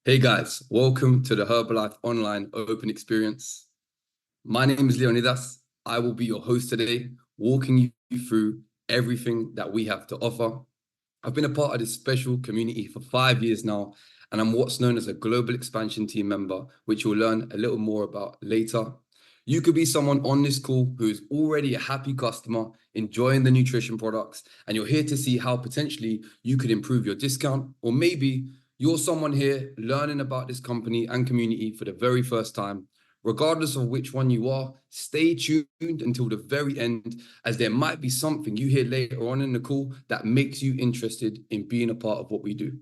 Hey guys, welcome to the Herbalife Online Open Experience. My name is Leonidas. I will be your host today, walking you through everything that we have to offer. I've been a part of this special community for 5 years now, and I'm what's known as a global expansion team member, which you'll learn a little more about later. You could be someone on this call who is already a happy customer, enjoying the nutrition products, and you're here to see how potentially you could improve your discount, or maybe you're someone here learning about this company and community for the very first time. Regardless of which one you are, stay tuned until the very end, as there might be something you hear later on in the call that makes you interested in being a part of what we do.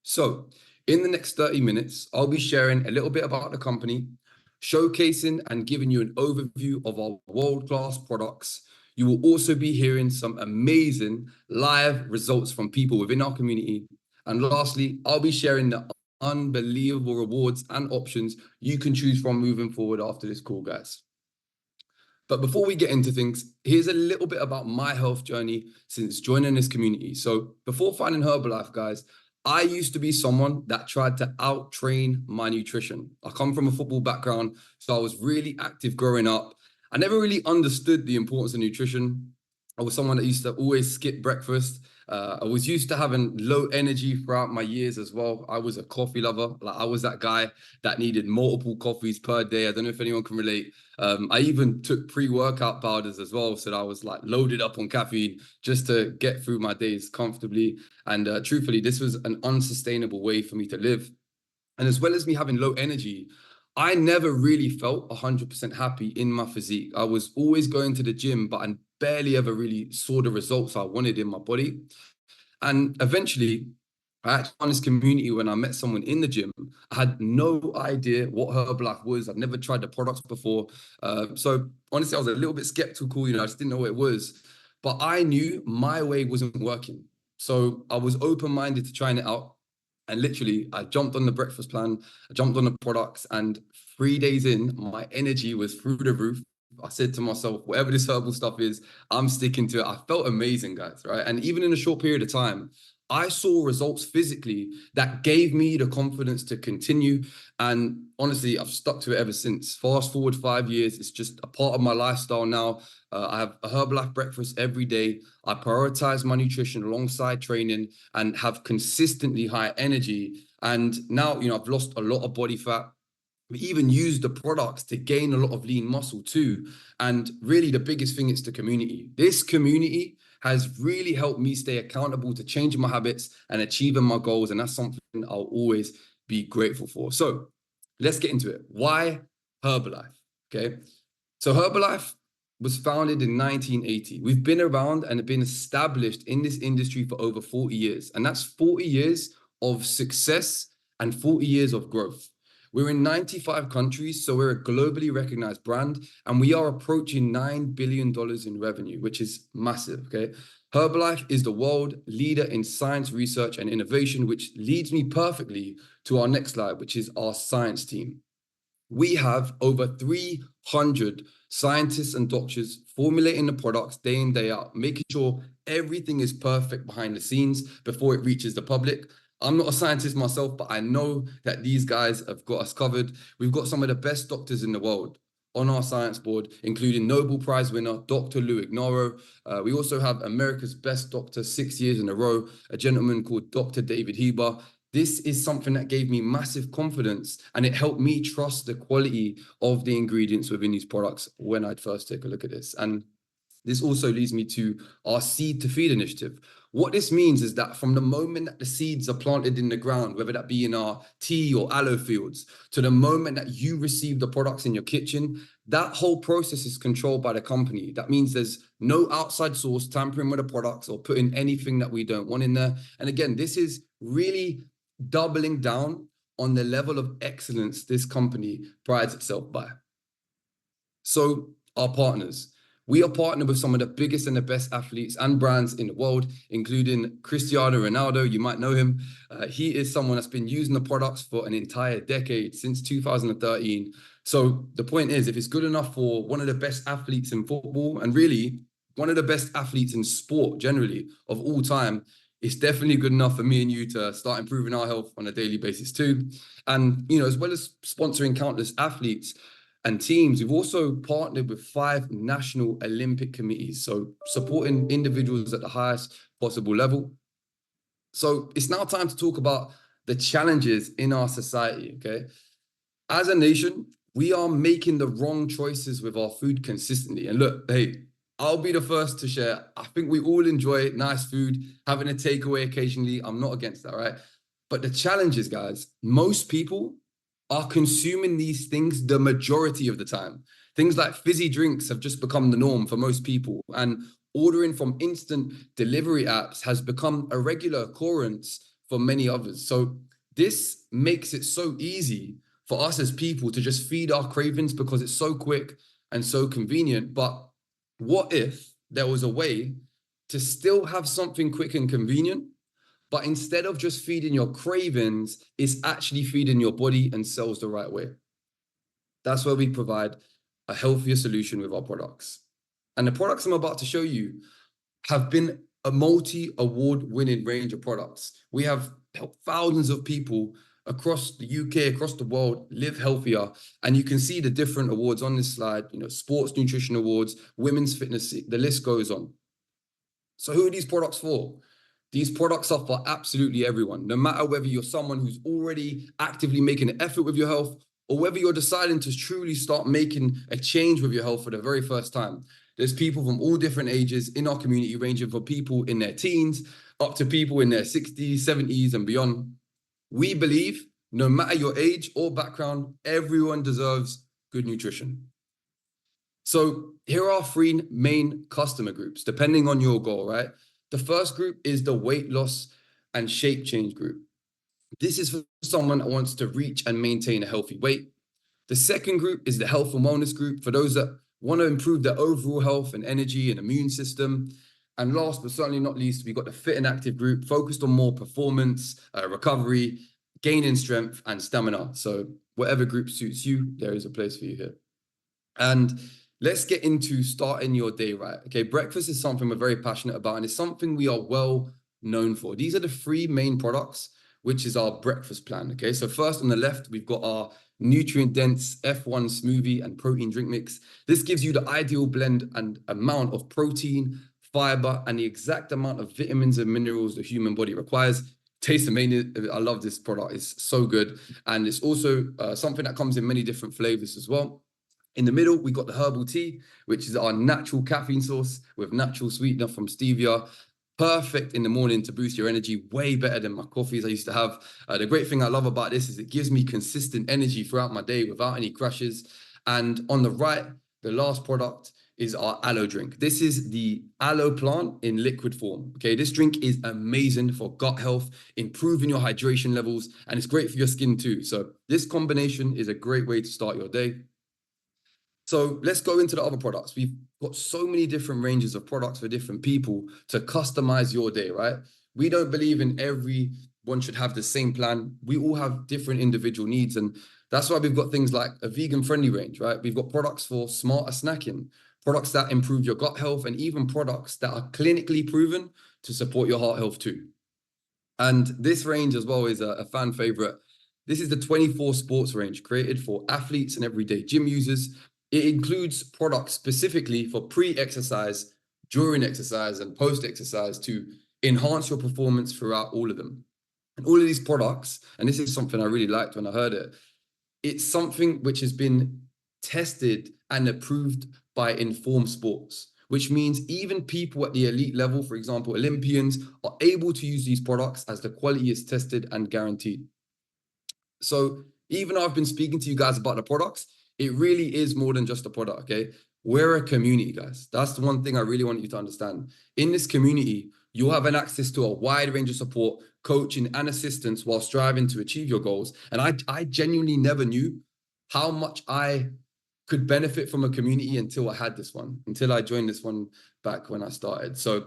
So in the next 30 minutes, I'll be sharing a little bit about the company, showcasing and giving you an overview of our world-class products. You will also be hearing some amazing live results from people within our community. And lastly, I'll be sharing the unbelievable rewards and options you can choose from moving forward after this call, guys. But before we get into things, here's a little bit about my health journey since joining this community. So before finding Herbalife, guys, I used to be someone that tried to out-train my nutrition. I come from a football background, so I was really active growing up. I never really understood the importance of nutrition. I was someone that used to always skip breakfast. I was used to having low energy throughout my years as well. I was a coffee lover. Like, I was that guy that needed multiple coffees per day. I don't know if anyone can relate. I even took pre-workout powders as well, so that I was like loaded up on caffeine just to get through my days comfortably. And truthfully, this was an unsustainable way for me to live. And as well as me having low energy, I never really felt 100% happy in my physique. I was always going to the gym, but I barely ever really saw the results I wanted in my body. And eventually, I actually found this community when I met someone in the gym. I had no idea what Herbalife was. I've never tried the products before. So honestly, I was a little bit skeptical, I just didn't know what it was. But I knew my way wasn't working. So I was open-minded to trying it out. And literally, I jumped on the breakfast plan, I jumped on the products, and 3 days in, my energy was through the roof. I said to myself, whatever this herbal stuff is, I'm sticking to it. I felt amazing, guys, right? And even in a short period of time, I saw results physically that gave me the confidence to continue. And honestly, I've stuck to it ever since. Fast forward 5 years, it's just a part of my lifestyle now. I have a Herbalife breakfast every day. I prioritize my nutrition alongside training and have consistently high energy. And now, I've lost a lot of body fat. We even use the products to gain a lot of lean muscle too. And really the biggest thing is the community. This community has really helped me stay accountable to changing my habits and achieving my goals. And that's something I'll always be grateful for. So let's get into it. Why Herbalife? Okay. So Herbalife was founded in 1980. We've been around and been established in this industry for over 40 years. And that's 40 years of success and 40 years of growth. We're in 95 countries, so we're a globally recognized brand, and we are approaching $9 billion in revenue, which is massive, okay? Herbalife is the world leader in science research and innovation, which leads me perfectly to our next slide, which is our science team. We have over 300 scientists and doctors formulating the products day in, day out, making sure everything is perfect behind the scenes before it reaches the public. I'm not a scientist myself, but I know that these guys have got us covered. We've got some of the best doctors in the world on our science board, including Nobel Prize winner, Dr. Lou Ignoro. We also have America's best doctor 6 years in a row, a gentleman called Dr. David Heber. This is something that gave me massive confidence, and it helped me trust the quality of the ingredients within these products when I'd first take a look at this. And this also leads me to our seed to feed initiative. What this means is that from the moment that the seeds are planted in the ground, whether that be in our tea or aloe fields, to the moment that you receive the products in your kitchen, that whole process is controlled by the company. That means there's no outside source tampering with the products or putting anything that we don't want in there. And again, this is really doubling down on the level of excellence this company prides itself by. So our partners. We are partnered with some of the biggest and the best athletes and brands in the world, including Cristiano Ronaldo. You might know him. He is someone that's been using the products for an entire decade, since 2013. So the point is, if it's good enough for one of the best athletes in football, and really one of the best athletes in sport generally of all time, it's definitely good enough for me and you to start improving our health on a daily basis too. And, you know, as well as sponsoring countless athletes and teams, we've also partnered with 5 national Olympic committees, so supporting individuals at the highest possible level. So it's now time to talk about the challenges in our society, okay? As a nation, we are making the wrong choices with our food consistently. And look, hey, I'll be the first to share. I think we all enjoy nice food, having a takeaway occasionally. I'm not against that, right? But the challenge is, guys, most people are consuming these things the majority of the time. Things like fizzy drinks have just become the norm for most people. And ordering from instant delivery apps has become a regular occurrence for many others. So this makes it so easy for us as people to just feed our cravings because it's so quick and so convenient. But what if there was a way to still have something quick and convenient, but instead of just feeding your cravings, it's actually feeding your body and cells the right way? That's where we provide a healthier solution with our products. And the products I'm about to show you have been a multi-award winning range of products. We have helped thousands of people across the UK, across the world, live healthier. And you can see the different awards on this slide, you know, sports nutrition awards, women's fitness, the list goes on. So who are these products for? These products are for absolutely everyone, no matter whether you're someone who's already actively making an effort with your health, or whether you're deciding to truly start making a change with your health for the very first time. There's people from all different ages in our community, ranging from people in their teens up to people in their 60s, 70s, and beyond. We believe no matter your age or background, everyone deserves good nutrition. So here are 3 main customer groups, depending on your goal, right? The first group is the weight loss and shape change group. This is for someone that wants to reach and maintain a healthy weight. The second group is the health and wellness group for those that want to improve their overall health and energy and immune system. And last but certainly not least, we've got the fit and active group focused on more performance, recovery, gaining strength and stamina. So whatever group suits you, there is a place for you here. And let's get into starting your day right. Okay, breakfast is something we're very passionate about, and it's something we are well known for. These are the 3 main products, which is our breakfast plan. Okay, so first on the left, we've got our nutrient-dense F1 smoothie and protein drink mix. This gives you the ideal blend and amount of protein, fiber, and the exact amount of vitamins and minerals the human body requires. Tastes amazing. I love this product. It's so good. And it's also something that comes in many different flavors as well. In the middle, we got the herbal tea, which is our natural caffeine source with natural sweetener from stevia. Perfect in the morning to boost your energy, way better than my coffees I used to have. The great thing I love about this is it gives me consistent energy throughout my day without any crashes. And on the right, the last product is our aloe drink. This is the aloe plant in liquid form. Okay, this drink is amazing for gut health, improving your hydration levels, and it's great for your skin too. So this combination is a great way to start your day. So let's go into the other products. We've got so many different ranges of products for different people to customize your day, right? We don't believe in everyone should have the same plan. We all have different individual needs. And that's why we've got things like a vegan-friendly range, right? We've got products for smarter snacking, products that improve your gut health, and even products that are clinically proven to support your heart health too. And this range as well is a fan favorite. This is the 24 sports range created for athletes and everyday gym users. It includes products specifically for pre-exercise, during exercise, and post-exercise to enhance your performance throughout all of them. And all of these products, and this is something I really liked when I heard it, it's something which has been tested and approved by Informed Sports, which means even people at the elite level, for example, Olympians, are able to use these products as the quality is tested and guaranteed. So even though I've been speaking to you guys about the products, it really is more than just a product, okay? We're a community, guys. That's the one thing I really want you to understand. In this community, you'll have an access to a wide range of support, coaching, and assistance while striving to achieve your goals. And I genuinely never knew how much I could benefit from a community until I had this one, until I joined this one back when I started. So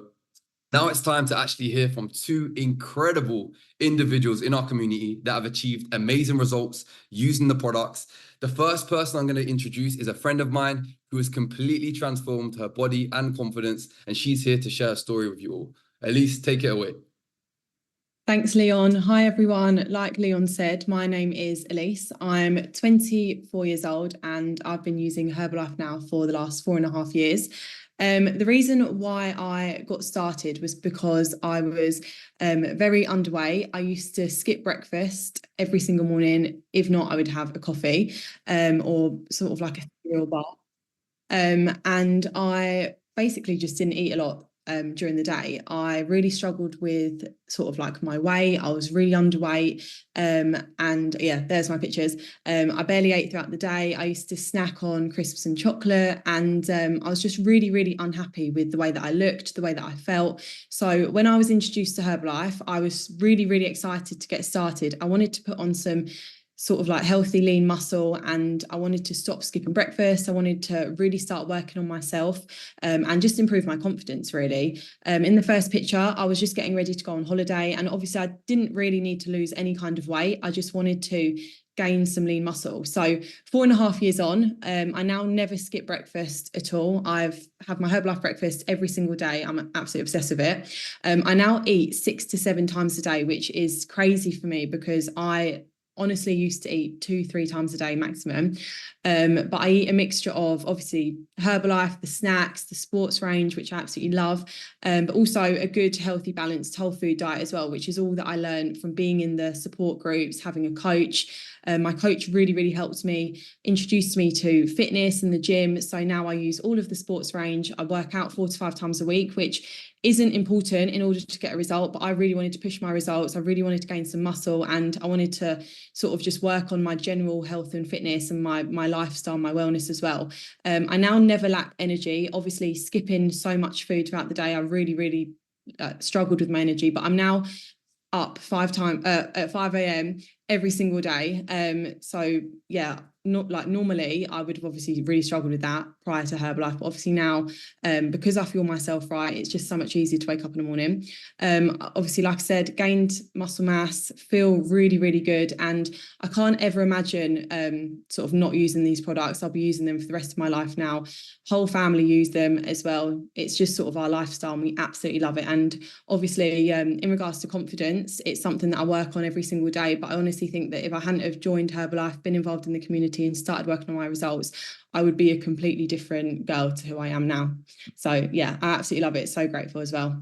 now it's time to actually hear from 2 incredible individuals in our community that have achieved amazing results using the products. The first person I'm going to introduce is a friend of mine who has completely transformed her body and confidence, and she's here to share a story with you all. Elise, take it away. Thanks, Leon. Hi, everyone. Like Leon said, my name is Elise. I'm 24 years old and I've been using Herbalife now for the last 4.5 years. The reason why I got started was because I was very underweight. I used to skip breakfast every single morning. If not, I would have a coffee or sort of like a cereal bar. And I basically just didn't eat a lot during the day. I really struggled with sort of like my weight. I was really underweight. And yeah, there's my pictures. I barely ate throughout the day. I used to snack on crisps and chocolate. And I was just really, really unhappy with the way that I looked, the way that I felt. So when I was introduced to Herbalife, I was really, really excited to get started. I wanted to put on some sort of like healthy, lean muscle, and I wanted to stop skipping breakfast. I wanted to really start working on myself and just improve my confidence, really. In the first picture, I was just getting ready to go on holiday, and obviously I didn't really need to lose any kind of weight. I just wanted to gain some lean muscle. So 4.5 years on, I now never skip breakfast at all. I've had my Herbalife breakfast every single day. I'm absolutely obsessed with it. I now eat 6 to 7 times a day, which is crazy for me because I honestly used to eat 2-3 times a day maximum. But I eat a mixture of obviously Herbalife, the snacks, the sports range, which I absolutely love, but also a good, healthy, balanced whole food diet as well, which is all that I learned from being in the support groups, having a coach. My coach really, really helped me, introduced me to fitness and the gym. So now I use all of the sports range. I work out 4 to 5 times a week, which isn't important in order to get a result, but I really wanted to push my results. I really wanted to gain some muscle, and I wanted to sort of just work on my general health and fitness and my lifestyle, my wellness as well. I now never lack energy. Obviously, skipping so much food throughout the day, I really, really struggled with my energy, but I'm now up at 5 a.m. every single day. So yeah, not like normally I would have obviously really struggled with that prior to Herbalife, but obviously now because I feel myself right, it's just so much easier to wake up in the morning. Obviously, like I said, gained muscle mass, feel really, really good, and I can't ever imagine sort of not using these products. I'll be using them for the rest of my life now. Whole family use them as well. It's just sort of our lifestyle and we absolutely love it. And obviously in regards to confidence, it's something that I work on every single day, but I honestly think that if I hadn't have joined Herbalife, been involved in the community and started working on my results, I would be a completely different girl to who I am now. So yeah, I absolutely love it. So grateful as well.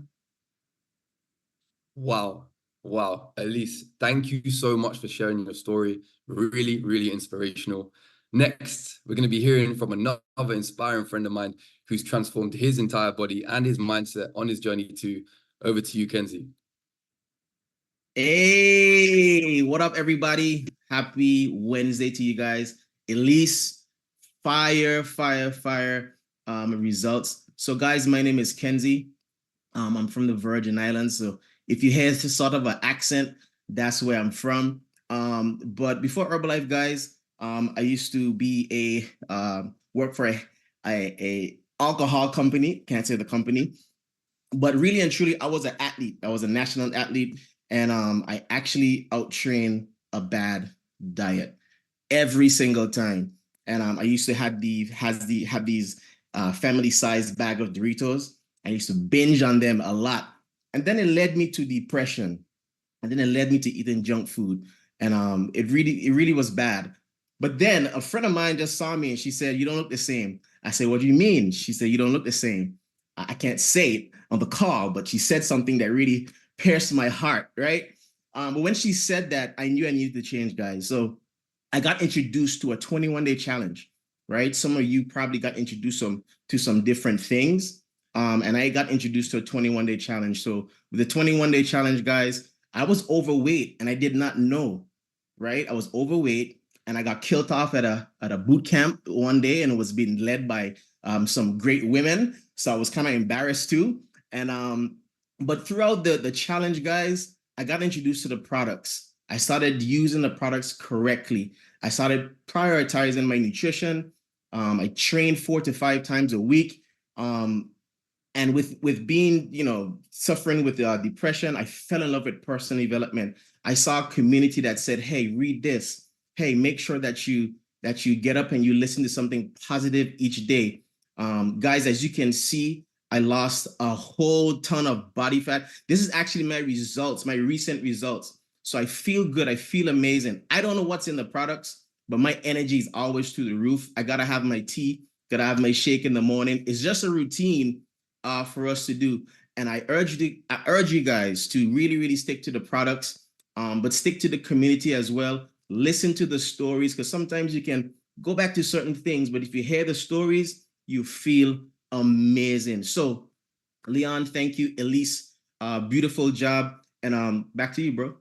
Wow. Wow. Elise, thank you so much for sharing your story. Really, really inspirational. Next, we're going to be hearing from another inspiring friend of mine who's transformed his entire body and his mindset on his journey to. Over to you, Kenzie. Hey, what up, everybody? Happy Wednesday to you guys. Elise, fire results. So, guys, my name is Kenzie. I'm from the Virgin Islands. So, if you hear sort of an accent, that's where I'm from. But before Herbalife, guys, I used to be work for a alcohol company. Can't say the company, but really and truly, I was an athlete. I was a national athlete. And I actually outtrain a bad diet every single time. And I used to have these family-sized bag of Doritos. I used to binge on them a lot. And then it led me to depression. And then it led me to eating junk food. And it really was bad. But then a friend of mine just saw me and she said, "You don't look the same." I said, "What do you mean?" She said, "You don't look the same." I can't say it on the call, but she said something that really pierced my heart, right? But when she said that, I knew I needed to change, guys. So I got introduced to a 21-day challenge, right? Some of you probably got introduced to some different things. And I got introduced to a 21-day challenge. So with the 21-day challenge, guys, I was overweight and I did not know, right? I was overweight and I got killed off at a boot camp one day, and it was being led by some great women. So I was kind of embarrassed too. And but throughout the challenge, guys, I got introduced to the products. I started using the products correctly. I started prioritizing my nutrition. I trained 4 to 5 times a week. And with being, suffering with depression, I fell in love with personal development. I saw a community that said, "Hey, read this. Hey, make sure that you get up and you listen to something positive each day." Guys, as you can see, I lost a whole ton of body fat. This is actually my results, my recent results. So I feel good. I feel amazing. I don't know what's in the products, but my energy is always through the roof. I got to have my tea, got to have my shake in the morning. It's just a routine for us to do. And I urge you guys to really, really stick to the products, but stick to the community as well. Listen to the stories, because sometimes you can go back to certain things, but if you hear the stories, you feel amazing. So, Leon, thank you. Elise, beautiful job. And back to you, bro.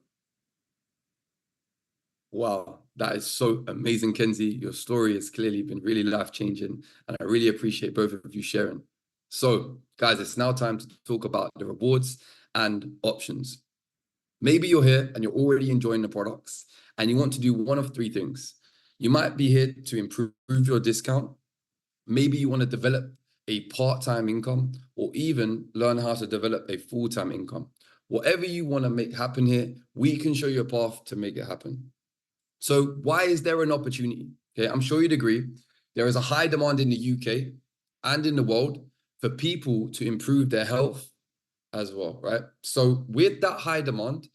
Wow, that is so amazing, Kenzie. Your story has clearly been really life-changing, and I really appreciate both of you sharing. So, guys, it's now time to talk about the rewards and options. Maybe you're here and you're already enjoying the products, and you want to do one of three things. You might be here to improve your discount. Maybe you want to develop a part-time income, or even learn how to develop a full-time income. Whatever you want to make happen here, we can show you a path to make it happen. So why is there an opportunity? Okay, I'm sure you'd agree. There is a high demand in the UK and in the world for people to improve their health as well, right? So with that high demand,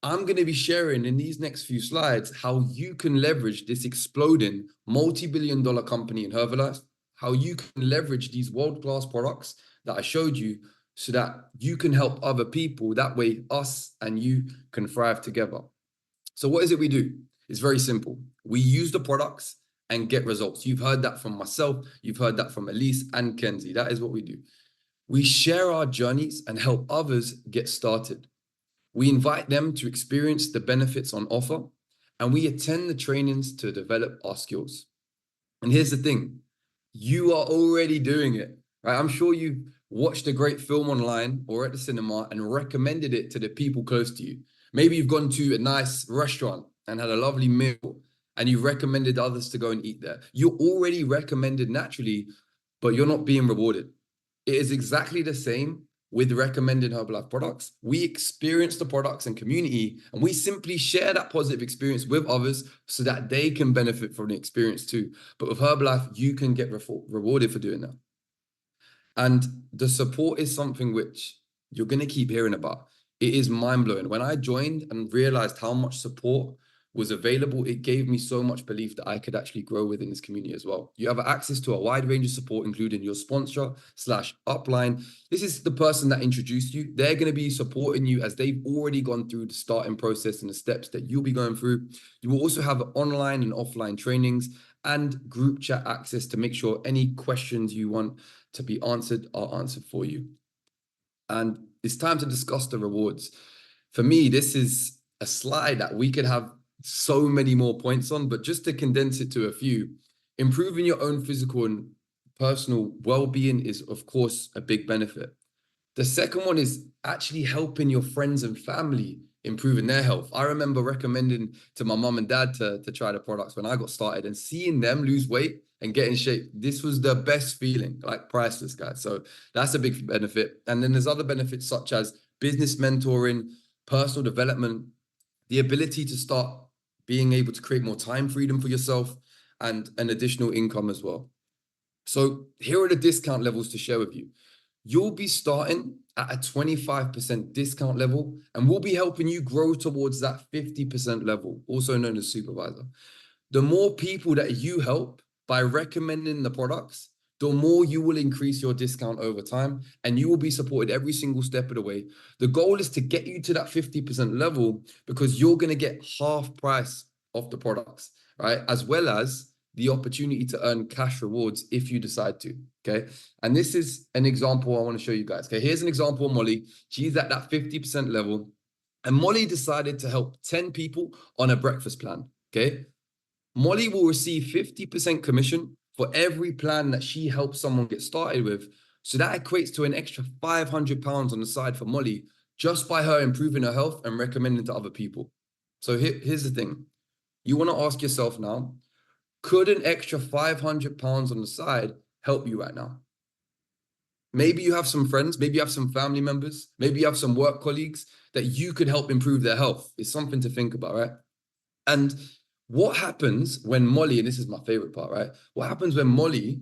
I'm going to be sharing in these next few slides how you can leverage this exploding multi-billion-dollar company in Herbalife, how you can leverage these world-class products that I showed you so that you can help other people. That way, us and you can thrive together. So what is it we do? It's very simple. We use the products and get results. You've heard that from myself. You've heard that from Elise and Kenzie. That is what we do. We share our journeys and help others get started. We invite them to experience the benefits on offer, and we attend the trainings to develop our skills. And here's the thing, you are already doing it, right? I'm sure you've watched a great film online or at the cinema and recommended it to the people close to you. Maybe you've gone to a nice restaurant and had a lovely meal, and you've recommended others to go and eat there. You're already recommended naturally, but you're not being rewarded. It is exactly the same with recommending Herbalife products. We experience the products and community, and we simply share that positive experience with others so that they can benefit from the experience too. But with Herbalife, you can get rewarded for doing that. And the support is something which you're going to keep hearing about. It is mind-blowing. When I joined and realized how much support was available, it gave me so much belief that I could actually grow within this community as well. You have access to a wide range of support, including your sponsor/upline. This is the person that introduced you. They're going to be supporting you as they've already gone through the starting process and the steps that you'll be going through. You will also have online and offline trainings and group chat access to make sure any questions you want to be answered are answered for you. And it's time to discuss the rewards. For me, this is a slide that we could have so many more points on, but just to condense it to a few, improving your own physical and personal well-being is, of course, a big benefit. The second one is actually helping your friends and family improving their health. I remember recommending to my mom and dad to try the products when I got started, and seeing them lose weight and get in shape. This was the best feeling, like priceless, guys. So that's a big benefit. And then there's other benefits such as business mentoring, personal development, the ability to start being able to create more time freedom for yourself, and an additional income as well. So here are the discount levels to share with you. You'll be starting at a 25% discount level, and we'll be helping you grow towards that 50% level, also known as supervisor. The more people that you help by recommending the products, the more you will increase your discount over time, and you will be supported every single step of the way. The goal is to get you to that 50% level, because you're going to get half price of the products, right? As well as the opportunity to earn cash rewards if you decide to, okay? And this is an example I want to show you guys, okay? Here's an example of Molly. She's at that 50% level, and Molly decided to help 10 people on a breakfast plan, okay? Molly will receive 50% commission for every plan that she helps someone get started with. So that equates to an extra £500 on the side for Molly, just by her improving her health and recommending to other people. So here's the thing. You want to ask yourself now, could an extra £500 on the side help you right now? Maybe you have some friends, maybe you have some family members, maybe you have some work colleagues that you could help improve their health. It's something to think about, right? And what happens when Molly, and this is my favorite part, right? What happens when Molly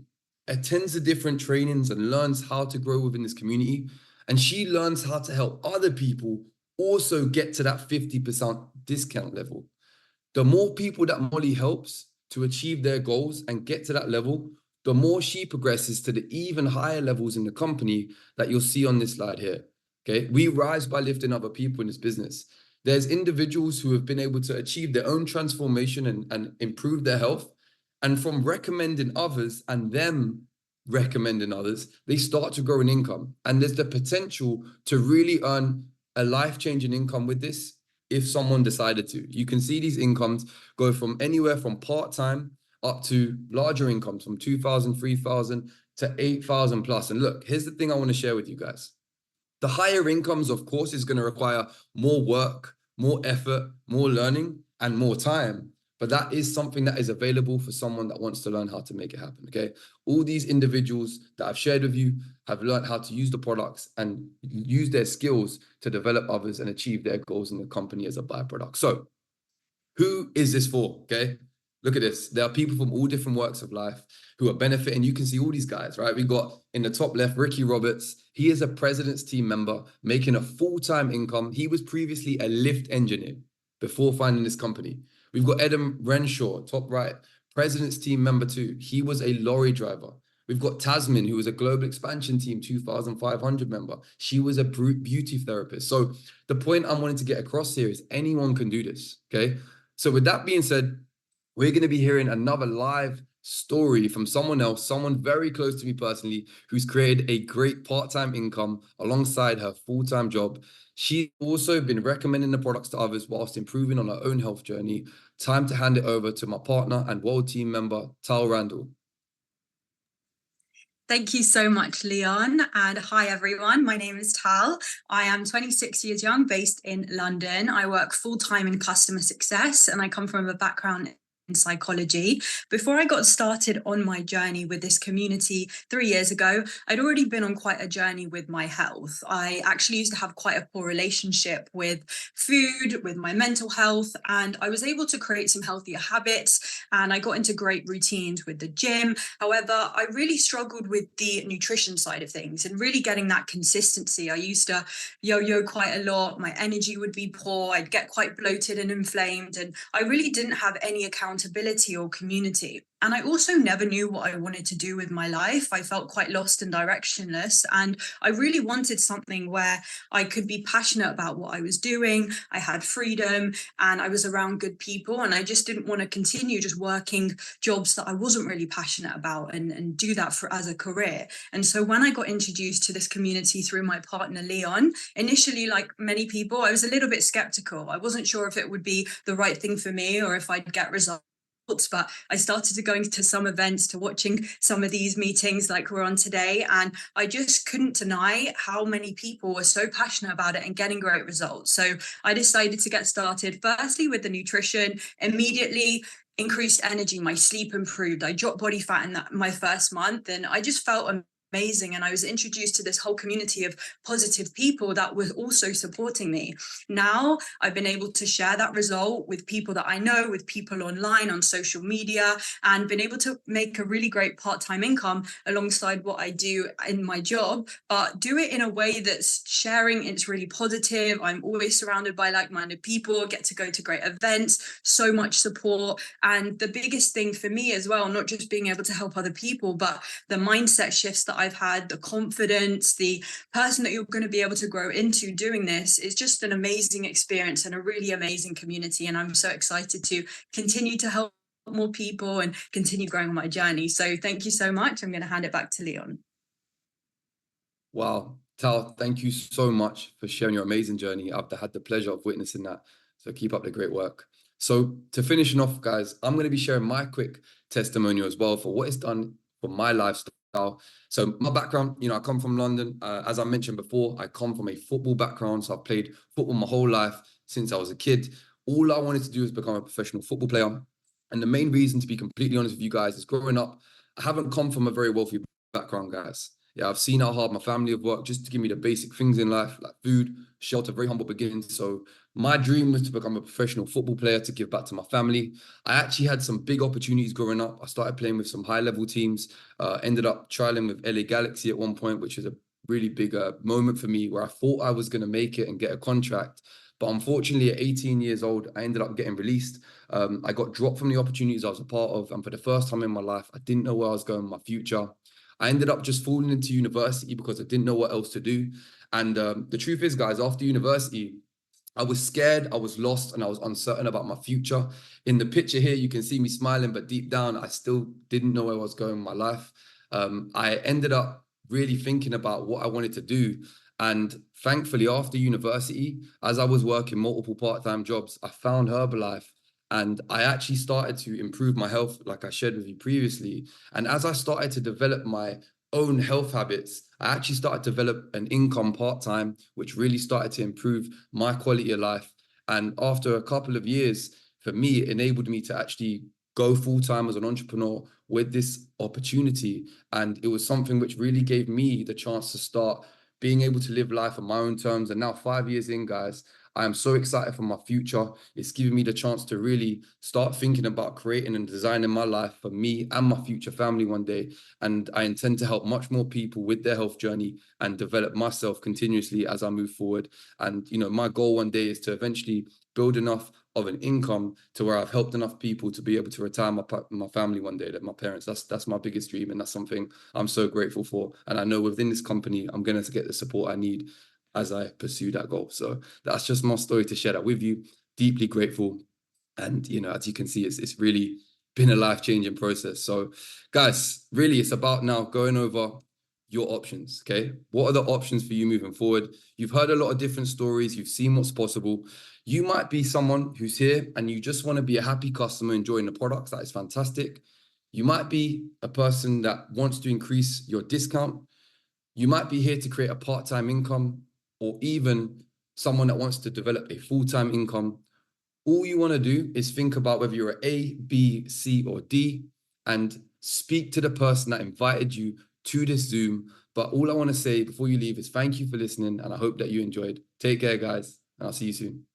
attends the different trainings and learns how to grow within this community. And she learns how to help other people also get to that 50% discount level. The more people that Molly helps to achieve their goals and get to that level, the more she progresses to the even higher levels in the company that you'll see on this slide here. Okay, we rise by lifting other people in this business. There's individuals who have been able to achieve their own transformation and improve their health. And from recommending others and them recommending others, they start to grow in income. And there's the potential to really earn a life-changing income with this if someone decided to. You can see these incomes go from anywhere from part-time up to larger incomes from 2,000, 3,000 to 8,000 plus. And look, here's the thing I want to share with you guys. The higher incomes, of course, is going to require more work, more effort, more learning, and more time. But that is something that is available for someone that wants to learn how to make it happen, okay? All these individuals that I've shared with you have learned how to use the products and use their skills to develop others and achieve their goals in the company as a byproduct. So who is this for, okay? Look at this. There are people from all different walks of life who are benefiting. You can see all these guys, right? We got in the top left, Ricky Roberts. He is a president's team member making a full-time income. He was previously a lift engineer before finding this company. We've got Adam Renshaw, top right, president's team member too. He was a lorry driver. We've got Tasmin, who was a global expansion team 2,500 member. She was a beauty therapist. So the point I'm wanting to get across here is anyone can do this, okay? So with that being said, we're going to be hearing another live story from someone else, someone very close to me personally, who's created a great part-time income alongside her full-time job. She's also been recommending the products to others whilst improving on her own health journey. Time to hand it over to my partner and world team member, Tal Randall. Thank you so much, Leon. And hi, everyone. My name is Tal. I am 26 years young, based in London. I work full-time in customer success, and I come from a background in psychology. Before I got started on my journey with this community 3 years ago, I'd already been on quite a journey with my health. I actually used to have quite a poor relationship with food, with my mental health, and I was able to create some healthier habits, and I got into great routines with the gym. However, I really struggled with the nutrition side of things and really getting that consistency. I used to yo-yo quite a lot. My energy would be poor. I'd get quite bloated and inflamed, and I really didn't have any accountability or community. And I also never knew what I wanted to do with my life. I felt quite lost and directionless. And I really wanted something where I could be passionate about what I was doing. I had freedom and I was around good people. And I just didn't want to continue just working jobs that I wasn't really passionate about and do that as a career. And so when I got introduced to this community through my partner, Leon, initially, like many people, I was a little bit skeptical. I wasn't sure if it would be the right thing for me or if I'd get results. But I started to going to some events, to watching some of these meetings like we're on today, and I just couldn't deny how many people were so passionate about it and getting great results. So I decided to get started firstly with the nutrition. Immediately increased energy, my sleep improved, I dropped body fat in my first month, and I just felt amazing. And I was introduced to this whole community of positive people that were also supporting me. Now I've been able to share that result with people that I know, with people online on social media, and been able to make a really great part-time income alongside what I do in my job, but do it in a way that's sharing. It's really positive. I'm always surrounded by like-minded people, get to go to great events, so much support. And the biggest thing for me as well, not just being able to help other people, but the mindset shifts that I've had, the confidence, the person that you're going to be able to grow into doing this is just an amazing experience and a really amazing community. And I'm so excited to continue to help more people and continue growing on my journey. So thank you so much. I'm going to hand it back to Leon. Wow. Tal, thank you so much for sharing your amazing journey. I've had the pleasure of witnessing that. So keep up the great work. So to finishing off, guys, I'm going to be sharing my quick testimonial as well for what it's done for my lifestyle. So my background, I come from London. As I mentioned before, I come from a football background. So I've played football my whole life since I was a kid. All I wanted to do was become a professional football player. And the main reason, to be completely honest with you guys, is growing up, I haven't come from a very wealthy background, guys. Yeah, I've seen how hard my family have worked just to give me the basic things in life, like food, shelter, very humble beginnings. So my dream was to become a professional football player to give back to my family. I actually had some big opportunities growing up. I started playing with some high-level teams, ended up trialing with LA Galaxy at one point, which was a really big moment for me where I thought I was going to make it and get a contract. But unfortunately, at 18 years old, I ended up getting released. I got dropped from the opportunities I was a part of. And for the first time in my life, I didn't know where I was going in my future. I ended up just falling into university because I didn't know what else to do. And the truth is, guys, after university, I was scared, I was lost, and I was uncertain about my future. In the picture here, you can see me smiling, but deep down, I still didn't know where I was going in my life. I ended up really thinking about what I wanted to do. And thankfully, after university, as I was working multiple part-time jobs, I found Herbalife. And I actually started to improve my health, like I shared with you previously. And as I started to develop my own health habits, I actually started to develop an income part-time, which really started to improve my quality of life. And after a couple of years, for me, it enabled me to actually go full-time as an entrepreneur with this opportunity. And it was something which really gave me the chance to start being able to live life on my own terms. And now 5 years in, guys, I am so excited for my future. It's giving me the chance to really start thinking about creating and designing my life for me and my future family one day. And I intend to help much more people with their health journey and develop myself continuously as I move forward. And, you know, my goal one day is to eventually build enough of an income to where I've helped enough people to be able to retire my family one day, that my parents, that's my biggest dream. And that's something I'm so grateful for. And I know within this company, I'm going to get the support I need as I pursue that goal. So that's just my story to share that with you. Deeply grateful. And, you know, as you can see, it's really been a life-changing process. So guys, really, it's about now going over your options, okay? What are the options for you moving forward? You've heard a lot of different stories. You've seen what's possible. You might be someone who's here and you just want to be a happy customer enjoying the products. That is fantastic. You might be a person that wants to increase your discount. You might be here to create a part-time income, or even someone that wants to develop a full-time income. All you want to do is think about whether you're A, B, C, or D, and speak to the person that invited you to this Zoom. But all I want to say before you leave is thank you for listening, and I hope that you enjoyed. Take care, guys, and I'll see you soon.